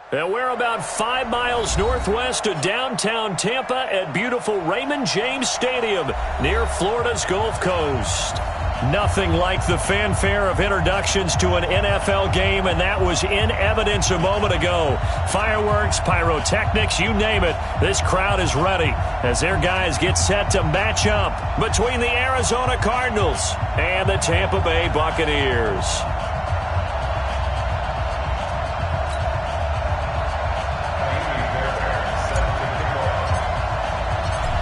And we're about 5 miles northwest of downtown Tampa at beautiful Raymond James Stadium near Florida's Gulf Coast. Nothing like the fanfare of introductions to an NFL game, and that was in evidence a moment ago. Fireworks, pyrotechnics, you name it. This crowd is ready as their guys get set to match up between the Arizona Cardinals and the Tampa Bay Buccaneers.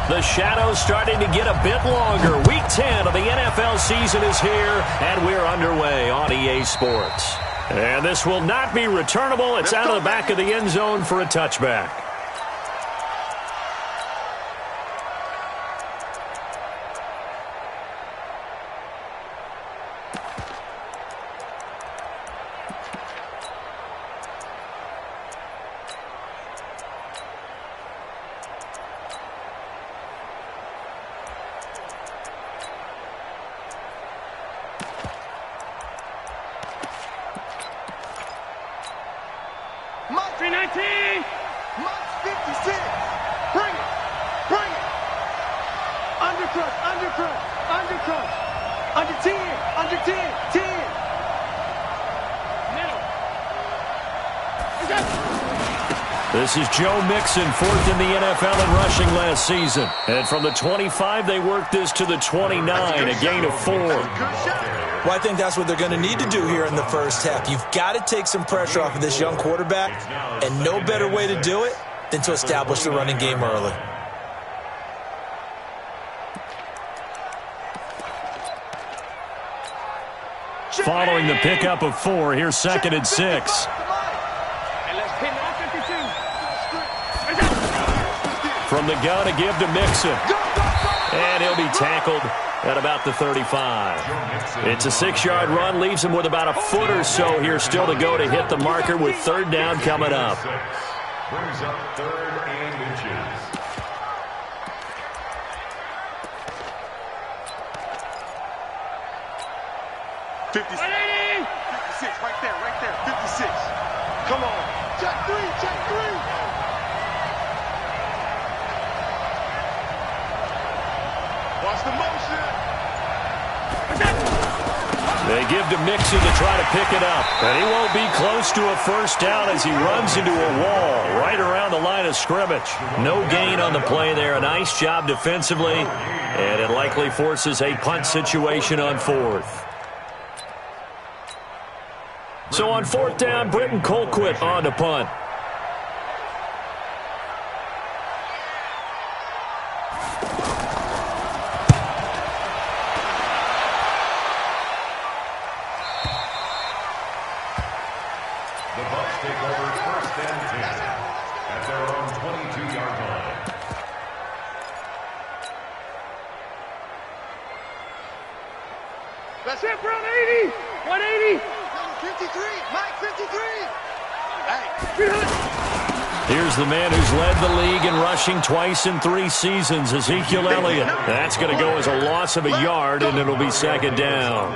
The shadow's starting to get a bit longer. Week 10 of the NFL season is here, and we're underway on EA Sports. And this will not be returnable. It's out of the back of the end zone for a touchback. This is Joe Mixon, fourth in the NFL in rushing last season. And from the 25, they worked this to the 29, a gain of 4. Well, I think that's what they're going to need to do here in the first half. You've got to take some pressure off of this young quarterback, and no better way to do it than to establish the running game early. Following the pickup of 4, here's 2nd and 6. From the gun, a give to Mixon. And he'll be tackled at about the 35. It's a 6-yard run, leaves him with about a foot or so here still to go to hit the marker with 3rd down coming up. Brings up 3rd and inches. $56 right there, 56. Come on. Check 3. Watch the motion. They give to Mixon to try to pick it up. And he won't be close to a first down as he runs into a wall right around the line of scrimmage. No gain on the play there. A nice job defensively. And it likely forces a punt situation on 4th. So on 4th down, Britton Colquitt on to punt. The Bucs take over 1st and 10 at their own 22-yard line. That's it, bro. 80. 180. 53. Mike, 53. Hey. Here's the man who's led the league in rushing twice in 3 seasons, Ezekiel Elliott. That's going to go as a loss of a yard, and it'll be 2nd down.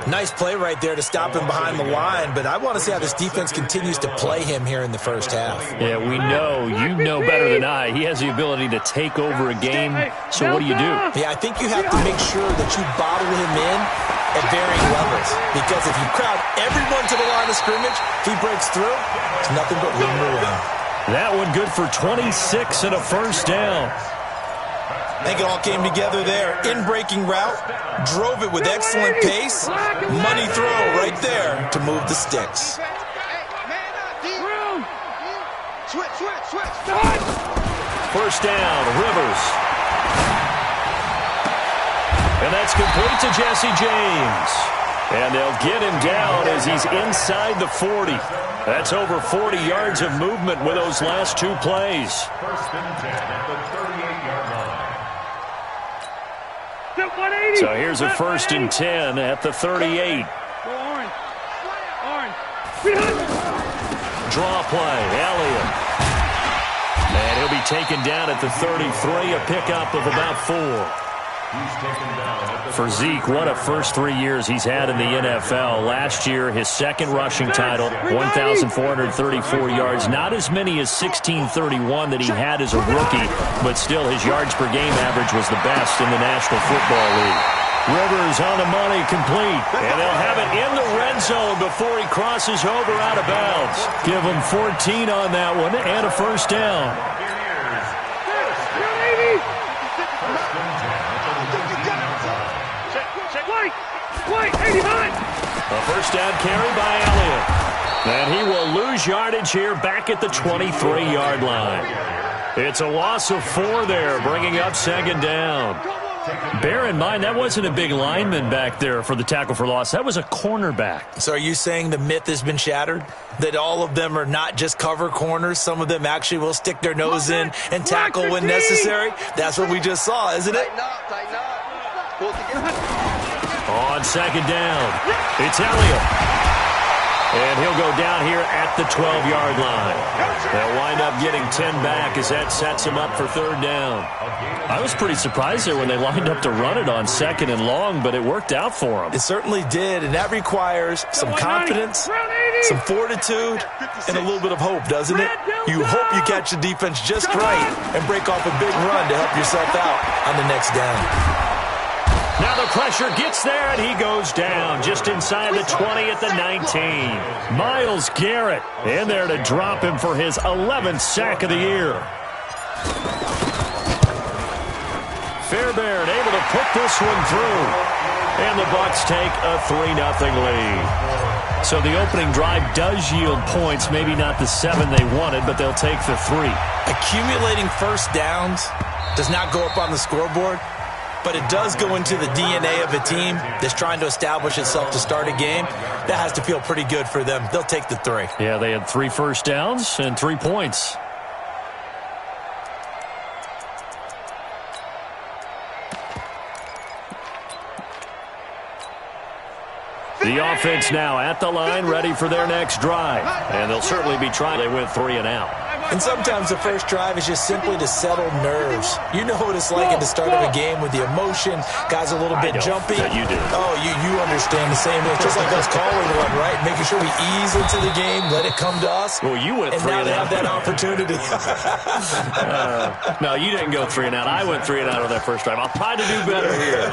Nice play right there to stop him behind the line, but I want to see how this defense continues to play him here in the first half. Yeah, we know. You know better than I. He has the ability to take over a game, so what do you do? Yeah, I think you have to make sure that you bottle him in at varying levels, because if you crowd everyone to the line of scrimmage, if he breaks through, it's nothing but room to run. That one good for 26 and a first down. I think it all came together there. In-breaking route, drove it with excellent pace. Money throw right there to move the sticks. First down, Rivers. And that's complete to Jesse James. And they'll get him down as he's inside the 40. That's over 40 yards of movement with those last 2 plays. 1st and 10 at the 38-yard line. So here's a 1st and 10 at the 38. Draw play, Elliott. And he'll be taken down at the 33, a pickup of about 4. For Zeke, what a first 3 years he's had in the NFL. Last year, his second rushing title, 1,434 yards. Not as many as 1,631 that he had as a rookie, but still his yards per game average was the best in the National Football League. Rivers on the money, complete. And they'll have it in the red zone before he crosses over out of bounds. Give him 14 on that one and a first down. A first down carry by Elliott. And he will lose yardage here back at the 23-yard line. It's a loss of 4 there, bringing up second down. Bear in mind, that wasn't a big lineman back there for the tackle for loss. That was a cornerback. So are you saying the myth has been shattered? That all of them are not just cover corners? Some of them actually will stick their nose in and tackle when necessary? That's what we just saw, isn't it? On second down, it's Elliott. And he'll go down here at the 12-yard line. They'll wind up getting 10 back as that sets him up for third down. I was pretty surprised there when they lined up to run it on second and long, but it worked out for him. It certainly did, and that requires some confidence, some fortitude, and a little bit of hope, doesn't it? You hope you catch the defense just right and break off a big run to help yourself out on the next down. Now the pressure gets there, and he goes down just inside the 20 at the 19. Myles Garrett in there to drop him for his 11th sack of the year. Fairbairn able to put this one through. And the Bucs take a 3-0 lead. So the opening drive does yield points, maybe not the 7 they wanted, but they'll take the 3. Accumulating first downs does not go up on the scoreboard, but it does go into the DNA of a team that's trying to establish itself to start a game. That has to feel pretty good for them. They'll take the 3. Yeah, they had 3 first downs and 3 points. The offense now at the line, ready for their next drive. And they'll certainly be trying. They went 3 and out. And sometimes the first drive is just simply to settle nerves. You know what it's like at the start of a game with the emotion. Guys are a little bit jumpy. Yeah, you do. Oh, you understand the same. It's just like us calling one, right? Making sure we ease into the game, let it come to us. Well, you went 3 and out. And now they have that opportunity. No, you didn't go 3 and out. I went 3 and out on that first drive. I'll try to do better here.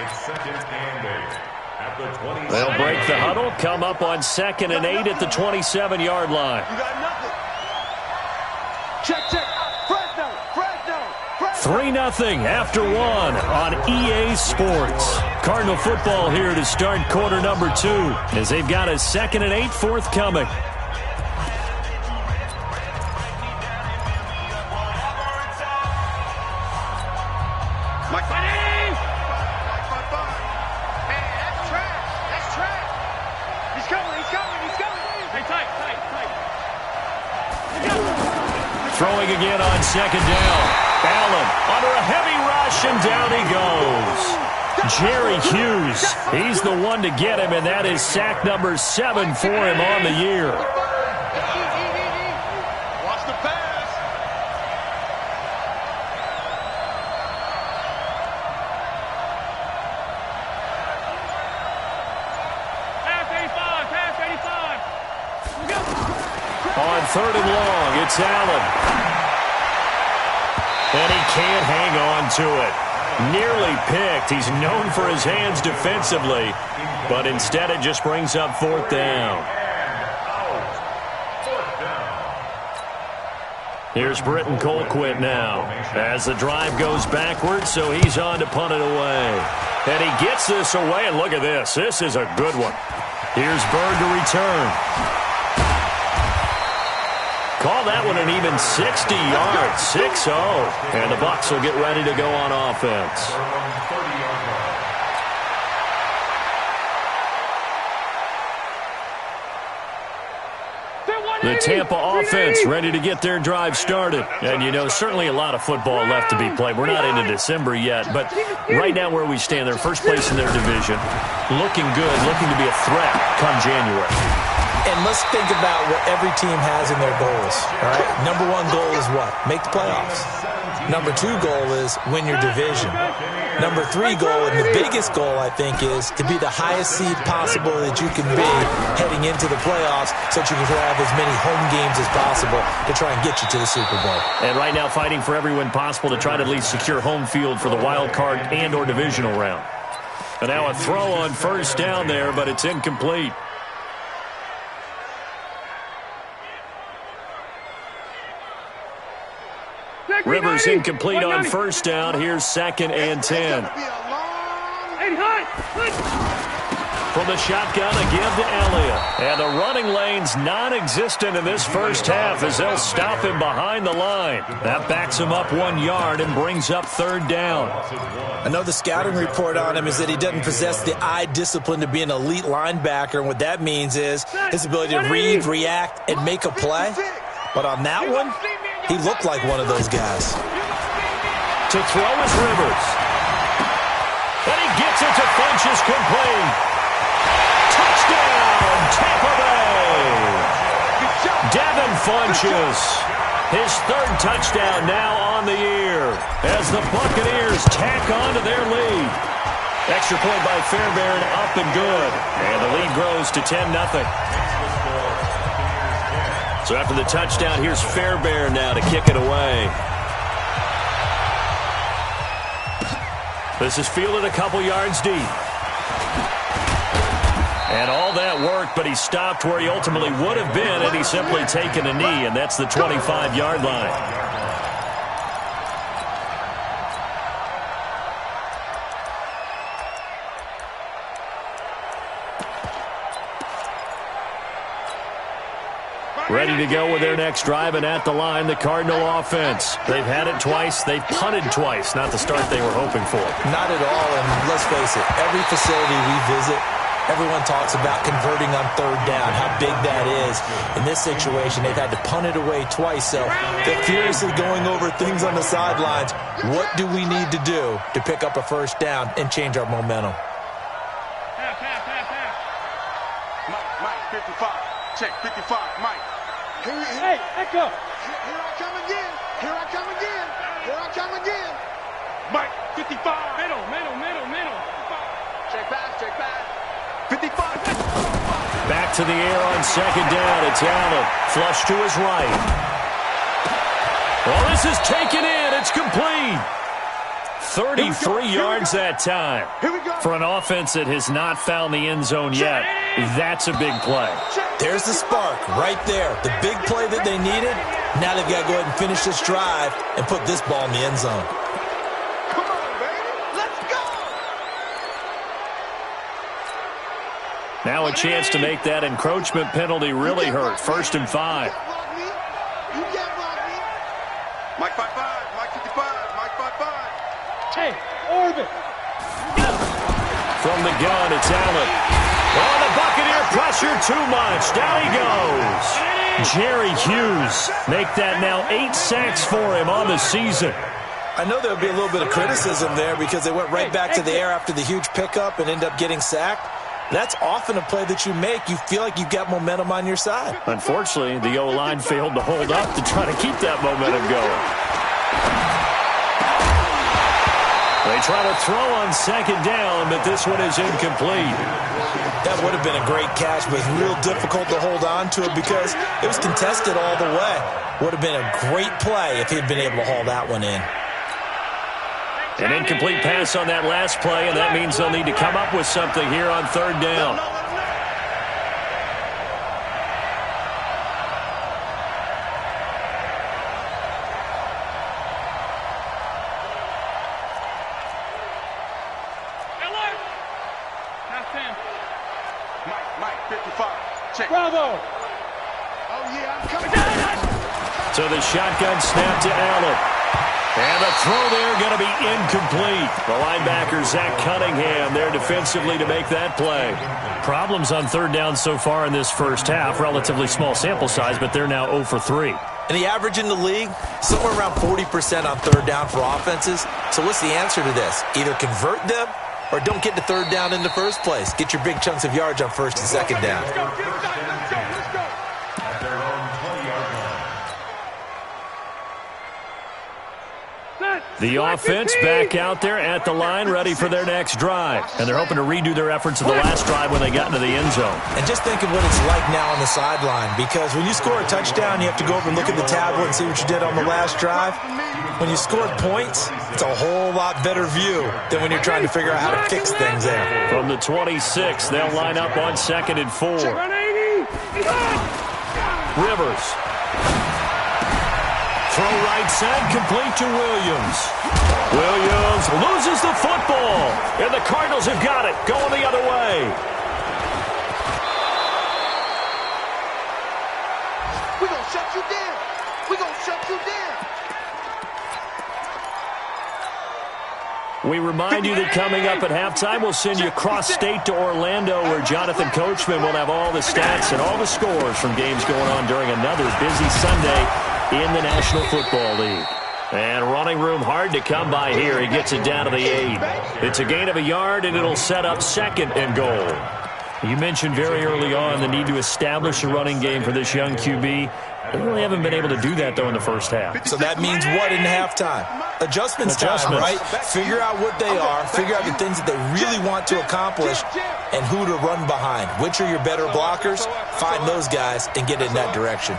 It's second and 8. They'll break the huddle, come up on 2nd and 8 at the 27-yard line. You got nothing. Check. Fresno. 3-0 after 1 on EA Sports. Cardinal football here to start quarter number 2 as they've got a 2nd and 8 forthcoming. Throwing again on 2nd down. Allen under a heavy rush, and down he goes. Jerry Hughes, he's the one to get him, and that is sack number 7 for him on the year. Watch the pass. Pass 85. On 3rd and long, it's Allen. And he can't hang on to it. Nearly picked. He's known for his hands defensively, but instead it just brings up 4th down. Here's Britton Colquitt now as the drive goes backwards, so he's on to punt it away. And he gets this away, and look at this. This is a good one. Here's Bird to return. Call that one an even 60 yards, 6-0. And the Bucs will get ready to go on offense. The Tampa offense ready to get their drive started. And, you know, certainly a lot of football left to be played. We're not into December yet, but right now where we stand, they're first place in their division. Looking good, looking to be a threat come January. And let's think about what every team has in their goals, all right? Number 1 goal is what? Make the playoffs. Number 2 goal is win your division. Number 3 goal, and the biggest goal, I think, is to be the highest seed possible that you can be heading into the playoffs so that you can have as many home games as possible to try and get you to the Super Bowl. And right now fighting for every win possible to try to at least secure home field for the wild card and or divisional round. And now a throw on first down there, but it's incomplete. Rivers incomplete on first down. Here's 2nd and 10. From the shotgun, a give to Elliott. And the running lane's non-existent in this first half as they'll stop him behind the line. That backs him up 1 yard and brings up 3rd down. I know the scouting report on him is that he doesn't possess the eye discipline to be an elite linebacker, and what that means is his ability to read, react, and make a play. But on that one, he looked like one of those guys. To throw is Rivers. And he gets it to Funchess complete. Touchdown, Tampa Bay. Devin Funchess. His 3rd touchdown now on the year as the Buccaneers tack on to their lead. Extra point by Fairbairn, up and good. And the lead grows to 10-0. So after the touchdown, here's Fairbairn now to kick it away. This is fielded a couple yards deep. And all that worked, but he stopped where he ultimately would have been had he simply taken a knee, and that's the 25-yard line. Ready to go with their next drive, and at the line, the Cardinal offense. They've had it twice. They've punted twice. Not the start they were hoping for. Not at all, and let's face it, every facility we visit, everyone talks about converting on 3rd down, how big that is. In this situation, they've had to punt it away twice, so they're furiously going over things on the sidelines. What do we need to do to pick up a first down and change our momentum? Mike, 55. Check, 55, Mike. Hey, Echo. Here I come again. Here I come again. Here I come again. Mike, 55. Middle. Check pass. 55. Back to the air on 2nd down. It's Allen. Flush to his right. Well, this is taken in. It's complete. 33 yards that time. For an offense that has not found the end zone yet, that's a big play. There's the spark right there. The big play that they needed. Now they've got to go ahead and finish this drive and put this ball in the end zone. Come on, baby. Let's go. Now a chance to make that encroachment penalty really hurt. 1st and 5. You can't block me. Mike 55. Mike 55. Mike 55. Hey, Orbit. From the gun, it's Allen. Oh, the Buccaneer pressure too much. Down he goes. Jerry Hughes make that now 8 sacks for him on the season. I know there'll be a little bit of criticism there because they went right back to the air after the huge pickup and end up getting sacked. That's often a play that you make. You feel like you've got momentum on your side. Unfortunately, the O-line failed to hold up to try to keep that momentum going. They try to throw on 2nd down, but this one is incomplete. That would have been a great catch, but real difficult to hold on to it because it was contested all the way. Would have been a great play if he'd been able to haul that one in. An incomplete pass on that last play, and that means they'll need to come up with something here on 3rd down. Mike 55. Check. Bravo. Oh, yeah, I'm coming down. So the shotgun snap to Allen. And the throw there going to be incomplete. The linebacker, Zach Cunningham, there defensively to make that play. Problems on 3rd down so far in this first half. Relatively small sample size, but they're now 0 for 3. And the average in the league, somewhere around 40% on 3rd down for offenses. So what's the answer to this? Either convert them or don't get to 3rd down in the first place. Get your big chunks of yards on 1st and 2nd down. Let's go. At their own 20-yard line. The offense back out there at the line, ready for their next drive. And they're hoping to redo their efforts of the last drive when they got into the end zone. And just think of what it's like now on the sideline, because when you score a touchdown, you have to go over and look at the tablet and see what you did on the last drive. When you scored points, it's a whole lot better view than when you're trying to figure out how to fix things there. From the 26, they'll line up on 2nd and 4. Rivers. Throw right side, complete to Williams. Williams loses the football, and the Cardinals have got it, going the other way. We're going to shut you down. We're going to shut you down. We remind you that coming up at halftime, we'll send you cross-state to Orlando, where Jonathan Coachman will have all the stats and all the scores from games going on during another busy Sunday in the National Football League. And running room hard to come by here. He gets it down to the 8. It's a gain of a yard, and it'll set up 2nd and goal. You mentioned very early on the need to establish a running game for this young QB. They really haven't been able to do that, though, in the first half. So that means what in halftime? Adjustments time, right? Figure out what they are, figure out the things that they really want to accomplish, and who to run behind. Which are your better blockers? Find those guys and get in that direction.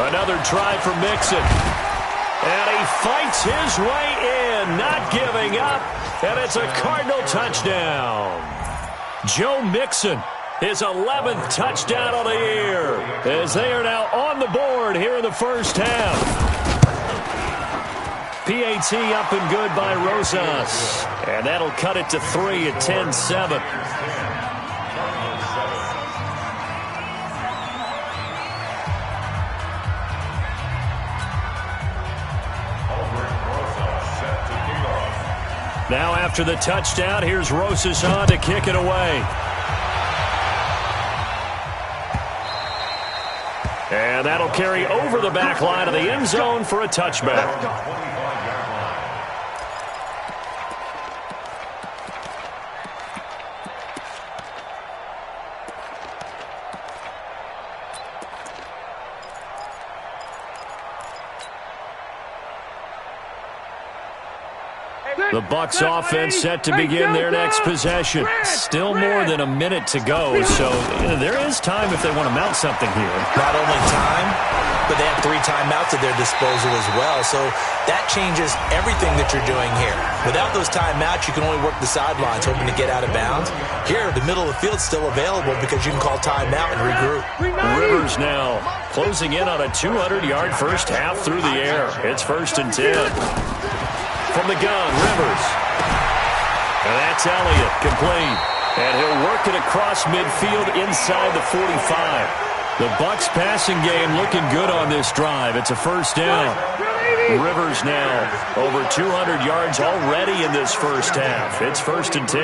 Another try for Mixon. And he fights his way in, not giving up. And it's a Cardinal touchdown. Joe Mixon, his 11th touchdown of the year, as they are now on the board here in the first half. PAT up and good by Rosas. And that'll cut it to 3 at 10-7. Now after the touchdown, here's Rosas on to kick it away. And that'll carry over the back line of the end zone for a touchback. The Bucs offense set to begin their next possession. Still more than a minute to go, so there is time if they want to mount something here. Not only time, but they have 3 timeouts at their disposal as well, so that changes everything that you're doing here. Without those timeouts, you can only work the sidelines, hoping to get out of bounds. Here, the middle of the field's still available because you can call timeout and regroup. Rivers now closing in on a 200-yard first half through the air. It's 1st and 10. From the gun, Rivers. And that's Elliott, complete. And he'll work it across midfield inside the 45. The Bucs passing game looking good on this drive. It's a first down. Rivers now over 200 yards already in this first half. It's 1st and 10.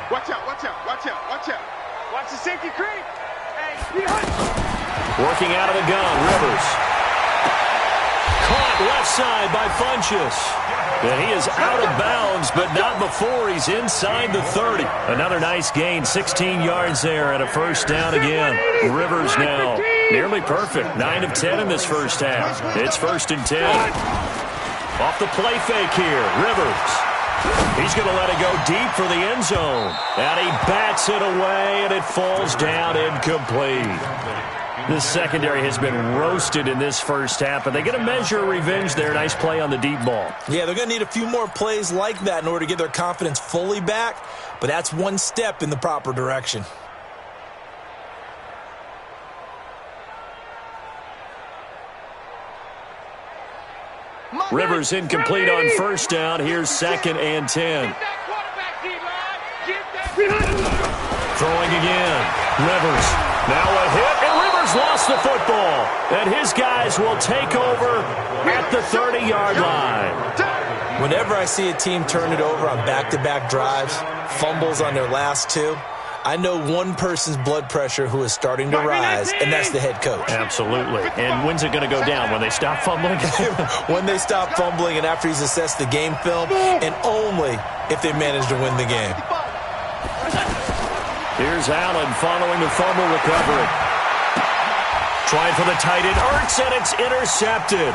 Watch out, watch out, watch out, watch out. Watch the safety creep. Working out of the gun, Rivers. Caught left side by Funchess. And he is out of bounds, but not before he's inside the 30. Another nice gain, 16 yards there, and a first down again. Rivers now nearly perfect, 9 of 10 in this first half. It's 1st and 10. Off the play fake here, Rivers. He's going to let it go deep for the end zone. And he bats it away, and it falls down incomplete. The secondary has been roasted in this first half, but they get a measure of revenge there. Nice play on the deep ball. Yeah, they're going to need a few more plays like that in order to get their confidence fully back, but that's one step in the proper direction. Rivers incomplete on first down. Here's 2nd and 10. Throwing again. Rivers. Now a hit, and Rivers lost the football. And his guys will take over at the 30-yard line. Whenever I see a team turn it over on back-to-back drives, fumbles on their last 2, I know one person's blood pressure who is starting to rise, and that's the head coach. Absolutely. And when's it going to go down? When they stop fumbling? When they stop fumbling and after he's assessed the game film, and only if they manage to win the game. Here's Allen following the fumble recovery. Trying for the tight end, Ertz, and it's intercepted.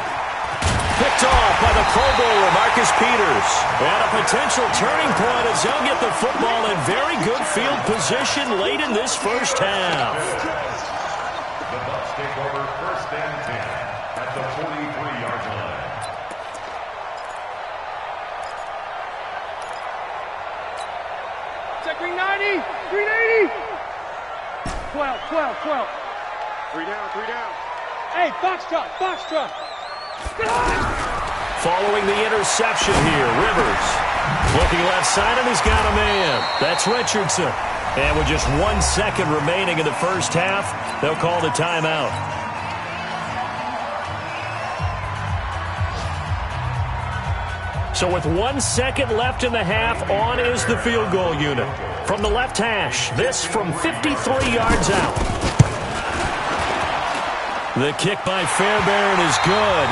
Picked off by the Pro Bowler, Marcus Peters. And a potential turning point as they'll get the football in very good field position late in this first half. The Bucs take over 1st and 10 at the 43-yard line. Check 390, 380. 12. 3 down. Hey, Foxtrot. Following the interception here, Rivers. Looking left side, and he's got a man. That's Richardson. And with just 1 second remaining in the first half, they'll call the timeout. So with 1 second left in the half, on is the field goal unit. From the left hash, this from 53 yards out. The kick by Fairbairn is good.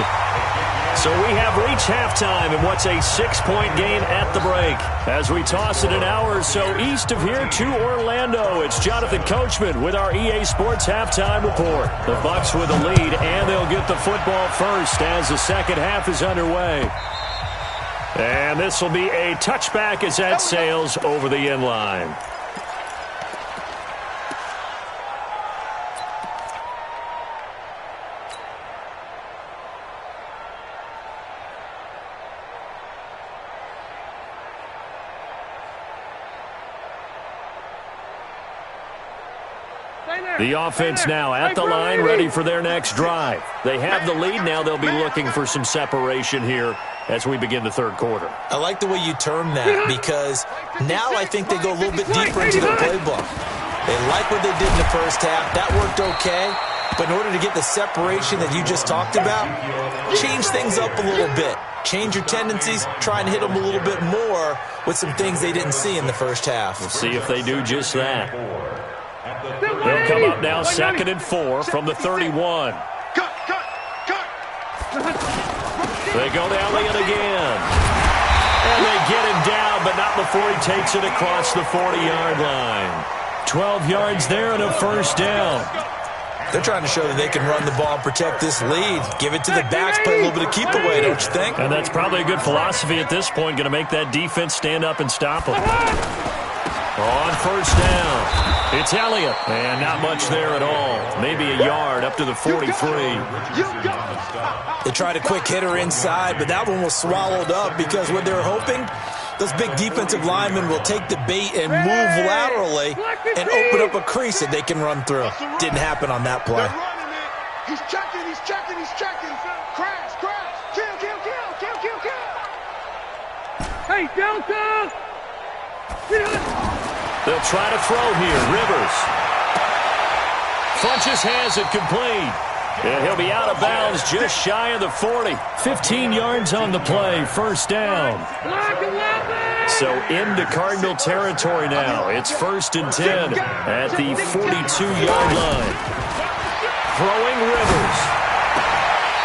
So we have reached halftime in what's a 6-point game at the break. As we toss it an hour or so east of here to Orlando, it's Jonathan Coachman with our EA Sports Halftime Report. The Bucs with the lead, and they'll get the football first as the second half is underway. And this will be a touchback as that sails over the end line. The offense now at the line, ready for their next drive. They have the lead. Now they'll be looking for some separation here as we begin the third quarter. I like the way you term that, because now I think they go a little bit deeper into their playbook. They like what they did in the first half. That worked okay. But in order to get the separation that you just talked about, change things up a little bit. Change your tendencies. Try and hit them a little bit more with some things they didn't see in the first half. We'll see if they do just that. They'll come up now 2nd and 4 from the 31. Cut. They go to Elliott again. And they get him down, but not before he takes it across the 40-yard line. 12 yards there and a first down. They're trying to show that they can run the ball and protect this lead. Give it to the backs, play a little bit of keep away, don't you think? And that's probably a good philosophy at this point, going to make that defense stand up and stop them. On first down, it's Elliott, and not much there at all. Maybe a yard up to the 43. They tried a quick hitter inside, but that one was swallowed up because what they were hoping, those big defensive linemen will take the bait and move laterally and open up a crease that they can run through. Didn't happen on that play. He's checking. Crash. Kill. Hey, Delta! They'll try to throw here. Rivers. Funches has it complete. And he'll be out of bounds just shy of the 40. 15 yards on the play. First down. So into Cardinal territory now. It's 1st and 10 at the 42-yard line. Throwing Rivers.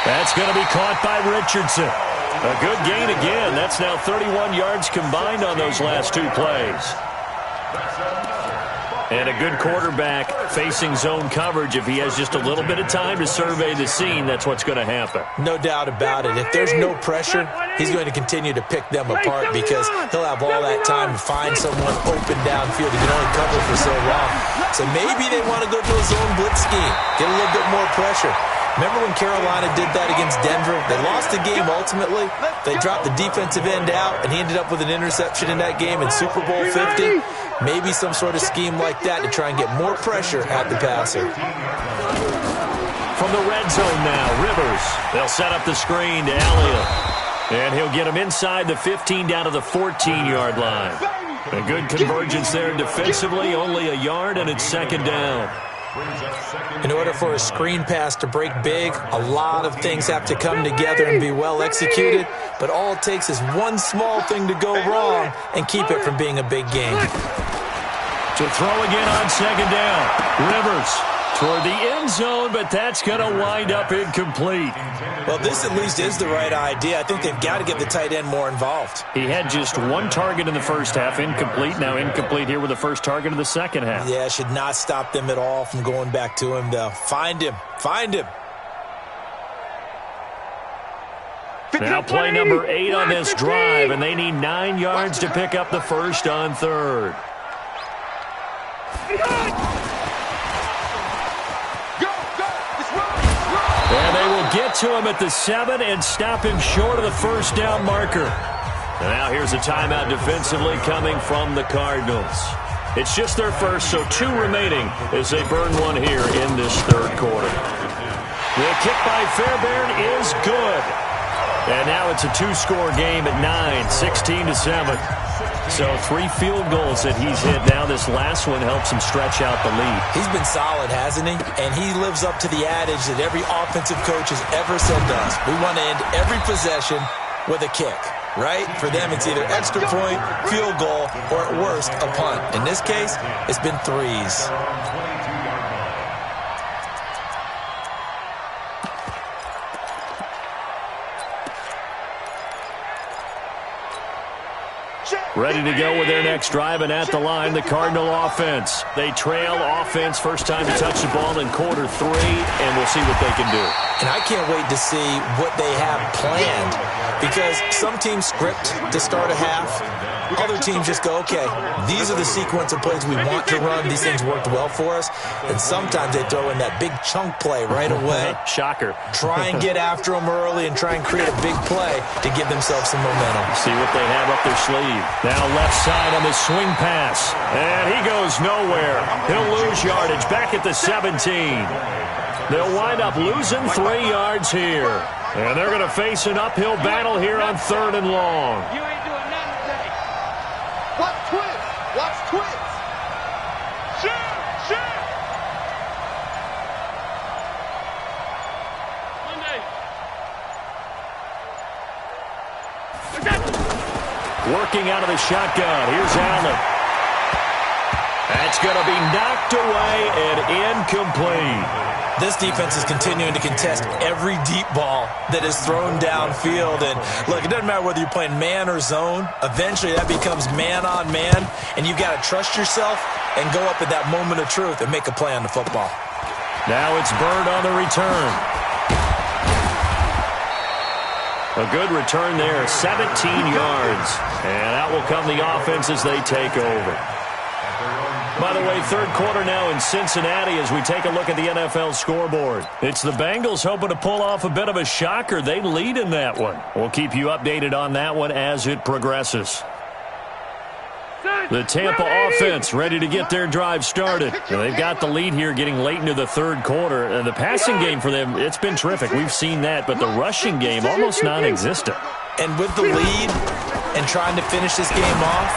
That's going to be caught by Richardson. A good gain again. That's now 31 yards combined on those last 2 plays. And a good quarterback facing zone coverage. If he has just a little bit of time to survey the scene, that's what's going to happen. No doubt about it. If there's no pressure, he's going to continue to pick them apart because he'll have all that time to find someone open downfield. He can only cover for so long. So maybe they want to go to a zone blitz scheme, get a little bit more pressure. Remember when Carolina did that against Denver? They lost the game ultimately. They dropped the defensive end out, and he ended up with an interception in that game in Super Bowl 50. Maybe some sort of scheme like that to try and get more pressure at the passer. From the red zone now, Rivers. They'll set up the screen to Elliott. And he'll get him inside the 15 down to the 14-yard line. A good convergence there defensively, only a yard, and it's 2nd down. In order for a screen pass to break big, a lot of things have to come together and be well executed, but all it takes is one small thing to go wrong and keep it from being a big game. To throw again on 2nd down. Rivers toward the end zone, but that's going to wind up incomplete. Well, this at least is the right idea. I think they've got to get the tight end more involved. He had just one target in the first half, incomplete. Now incomplete here with the first target of the second half. Yeah, should not stop them at all from going back to him, though. Find him. Find him. Now play number 8 on this drive, and they need 9 yards to pick up the first on third. And they will get to him at the 7 and stop him short of the first down marker. And now here's a timeout defensively coming from the Cardinals. It's just their first, so 2 remaining as they burn one here in this third quarter. The kick by Fairbairn is good. And now it's a 2-score game at 9, 16-7. So 3 field goals that he's hit. Now this last one helps him stretch out the lead. He's been solid, hasn't he? And he lives up to the adage that every offensive coach has ever said to us. We want to end every possession with a kick, right? For them, it's either extra point, field goal, or at worst, a punt. In this case, it's been 3s. Ready to go with their next drive, and at the line, the Cardinal offense. They trail offense first time to touch the ball in quarter 3, and we'll see what they can do. And I can't wait to see what they have planned, because some teams script to start a half. Other teams just go, okay, these are the sequence of plays we want to run. These things worked well for us. And sometimes they throw in that big chunk play right away. Shocker. Try and get after them early and try and create a big play to give themselves some momentum. See what they have up their sleeve. Now left side on the swing pass. And he goes nowhere. He'll lose yardage back at the 17. They'll wind up losing 3 yards here. And they're going to face an uphill battle here on 3rd and long. You ain't doing nothing today. Watch twist. Watch twist. Shoot. Shoot. Monday. Working out of the shotgun. Here's Allen. That's going to be knocked away and incomplete. This defense is continuing to contest every deep ball that is thrown downfield. And, look, it doesn't matter whether you're playing man or zone. Eventually, that becomes man-on-man, and you've got to trust yourself and go up at that moment of truth and make a play on the football. Now it's Bird on the return. A good return there, 17 yards. And out will come the offense as they take over. By the way, third quarter now in Cincinnati as we take a look at the NFL scoreboard. It's the Bengals hoping to pull off a bit of a shocker. They lead in that one. We'll keep you updated on that one as it progresses. The Tampa offense ready to get their drive started. They've got the lead here getting late into the third quarter. And the passing game for them, it's been terrific. We've seen that, but the rushing game almost non-existent. And with the lead and trying to finish this game off,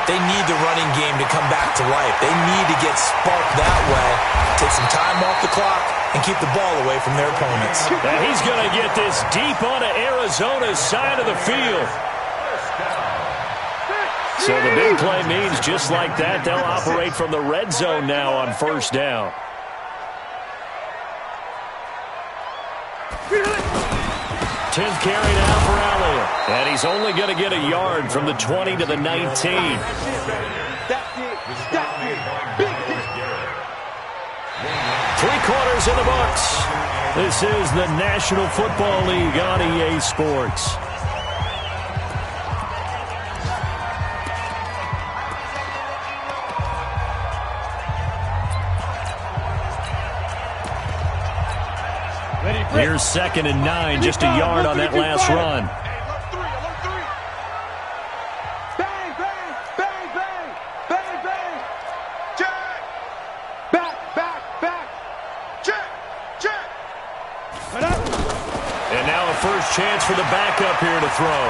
they need the running game to come back to life. They need to get sparked that way, take some time off the clock, and keep the ball away from their opponents. And he's going to get this deep onto Arizona's side of the field. So the big play means just like that, they'll operate from the red zone now on first down. Tenth carry now for Elliott. And he's only going to get a yard from the 20 to the 19. Three quarters in the books. This is the National Football League on EA Sports. Here's 2nd and 9, just a yard on that last run. Bang, bang, bang, bang, bang, bang. Check. Back, back, back. Check, check. And now a first chance for the backup here to throw.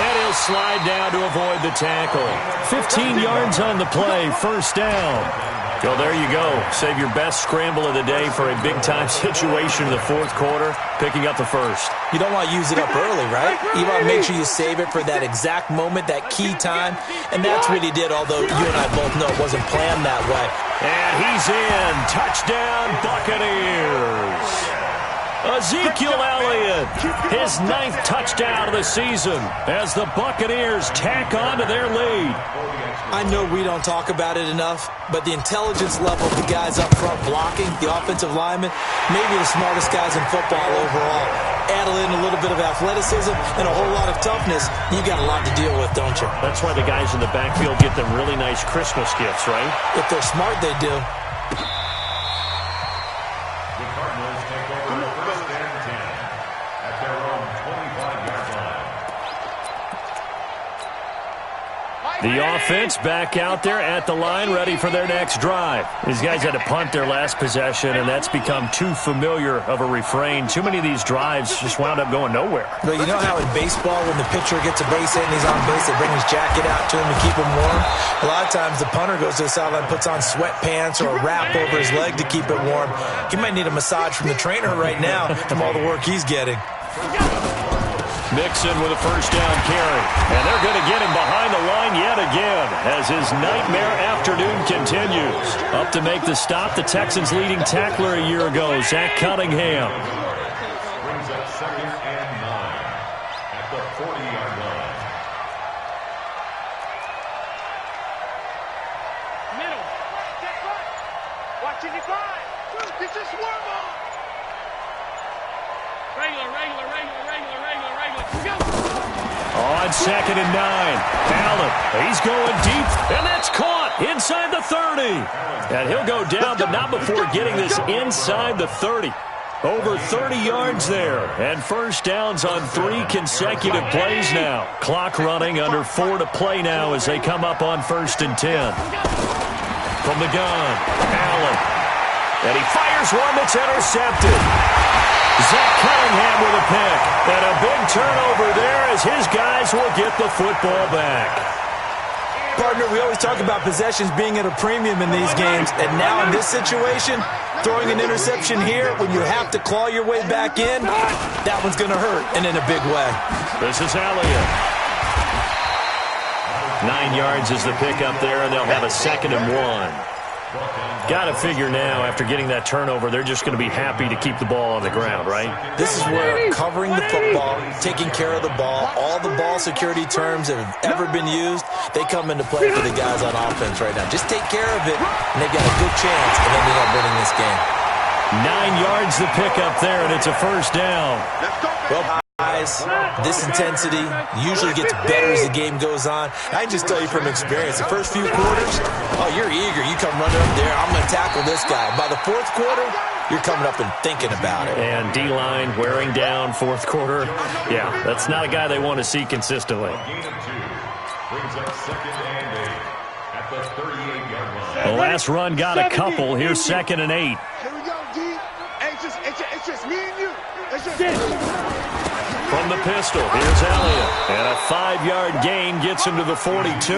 And he'll slide down to avoid the tackle. 15 yards on the play, first down. Well, there you go. Save your best scramble of the day for a big-time situation in the fourth quarter, picking up the first. You don't want to use it up early, right? You want to make sure you save it for that exact moment, that key time, and that's what he did, although you and I both know it wasn't planned that way. And he's in. Touchdown, Buccaneers. Ezekiel Elliott, his 9th touchdown of the season as the Buccaneers tack on to their lead. I know we don't talk about it enough, but the intelligence level of the guys up front blocking, the offensive linemen, maybe the smartest guys in football overall. Add in a little bit of athleticism and a whole lot of toughness, you got a lot to deal with, don't you? That's why the guys in the backfield get them really nice Christmas gifts, right? If they're smart, they do. The offense back out there at the line, ready for their next drive. These guys had to punt their last possession, and that's become too familiar of a refrain. Too many of these drives just wound up going nowhere. Well, you know how in baseball, when the pitcher gets a base hit and he's on base, they bring his jacket out to him to keep him warm? A lot of times the punter goes to the sideline, puts on sweatpants or a wrap over his leg to keep it warm. He might need a massage from the trainer right now from all the work he's getting. Mixon with a first down carry. And they're going to get him behind the line yet again as his nightmare afternoon continues. Up to make the stop, the Texans' leading tackler a year ago, Zach Cunningham. Brings up 2nd and 9 at the 40-yard line. Middle. Watching it fly. It's a swarm on. Regular. On 2nd and 9, Allen, he's going deep, and that's caught inside the 30. And he'll go down, but not before getting this inside the 30. Over 30 yards there, and first downs on 3 consecutive plays now. Clock running, under 4 to play now as they come up on 1st and 10. From the gun, Allen, and he fires one that's intercepted. Zach Cunningham with a pick, and a big turnover there as his guys will get the football back. Partner, we always talk about possessions being at a premium in these games, and now in this situation, throwing an interception here when you have to claw your way back in, that one's going to hurt, and in a big way. This is Elliott. 9 yards is the pickup there, and they'll have a 2nd and 1. Got to figure now, after getting that turnover, they're just going to be happy to keep the ball on the ground, right? This is where covering the football, taking care of the ball, all the ball security terms that have ever been used, they come into play for the guys on offense right now. Just take care of it, and they've got a good chance of ending up winning this game. 9 yards the pickup there, and it's a first down. Well, guys, this intensity usually gets better as the game goes on. I can just tell you from experience, the first few quarters, oh, you're eager. You come running up there, I'm going to tackle this guy. By the 4th quarter, you're coming up and thinking about it. And D-line wearing down 4th quarter. Yeah, that's not a guy they want to see consistently. Gain of 2 brings up 2nd and 8 at the 38-yard line. The last run got a couple. Here's 2nd and 8. Here we go, D. Hey, it's just me and you. It's just From the pistol, here's Elliott. And a 5-yard gain gets him to the 42.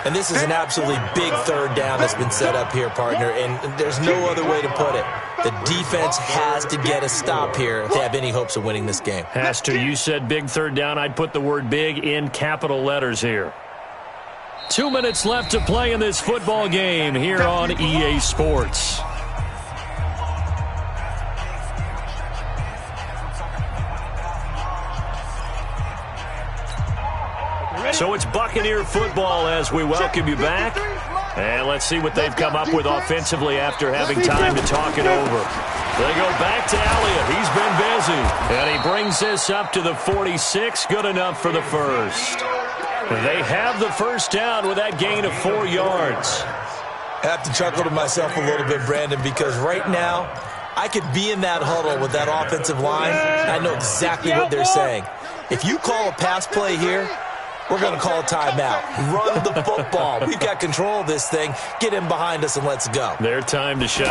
And this is an absolutely big 3rd down that's been set up here, partner, and there's no other way to put it. The defense has to get a stop here if they have any hopes of winning this game. Has to. You said big 3rd down. I'd put the word big in capital letters here. 2 minutes left to play in this football game here on EA Sports. So it's Buccaneer football as we welcome you back. And let's see what they've come up with offensively after having time to talk it over. They go back to Elliott. He's been busy. And he brings this up to the 46. Good enough for the first. They have the first down with that gain of 4 yards. I have to chuckle to myself a little bit, Brandon, because right now I could be in that huddle with that offensive line, and I know exactly what they're saying. If you call a pass play here, we're going to call a timeout. Run the football. We've got control of this thing. Get in behind us and let's go. Their time to shine.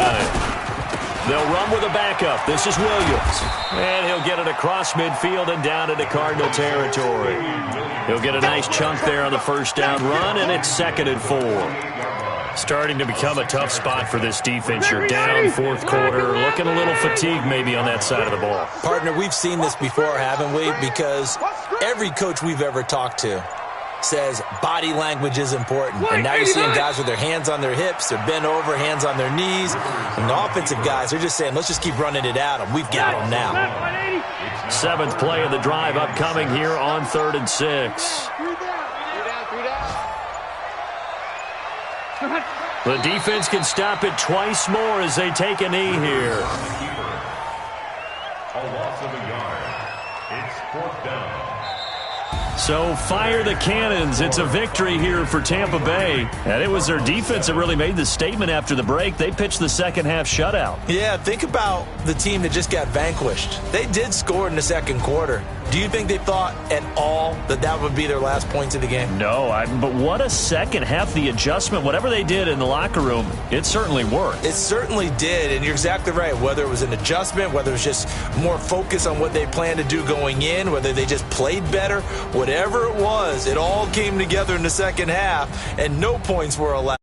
They'll run with a backup. This is Williams. And he'll get it across midfield and down into Cardinal territory. He'll get a nice chunk there on the first down run, and it's 2nd and 4. Starting to become a tough spot for this defense. You're down fourth quarter, looking a little fatigued maybe on that side of the ball. Partner, we've seen this before, haven't we? Because every coach we've ever talked to says body language is important. And now you're seeing guys with their hands on their hips, they're bent over, hands on their knees. And the offensive guys, they're just saying, let's just keep running it at them. We've got them now. 7th play of the drive upcoming here on 3rd and 6. The defense can stop it twice more as they take a knee here. A loss of a yard. It's 4th down. So fire the cannons. It's a victory here for Tampa Bay. And it was their defense that really made the statement after the break. They pitched the second half shutout. Yeah, think about the team that just got vanquished. They did score in the second quarter. Do you think they thought at all that that would be their last points of the game? No, but what a second half. The adjustment, whatever they did in the locker room, it certainly worked. It certainly did, and you're exactly right. Whether it was an adjustment, whether it was just more focus on what they planned to do going in, whether they just played better, whatever it was, it all came together in the second half, and no points were allowed.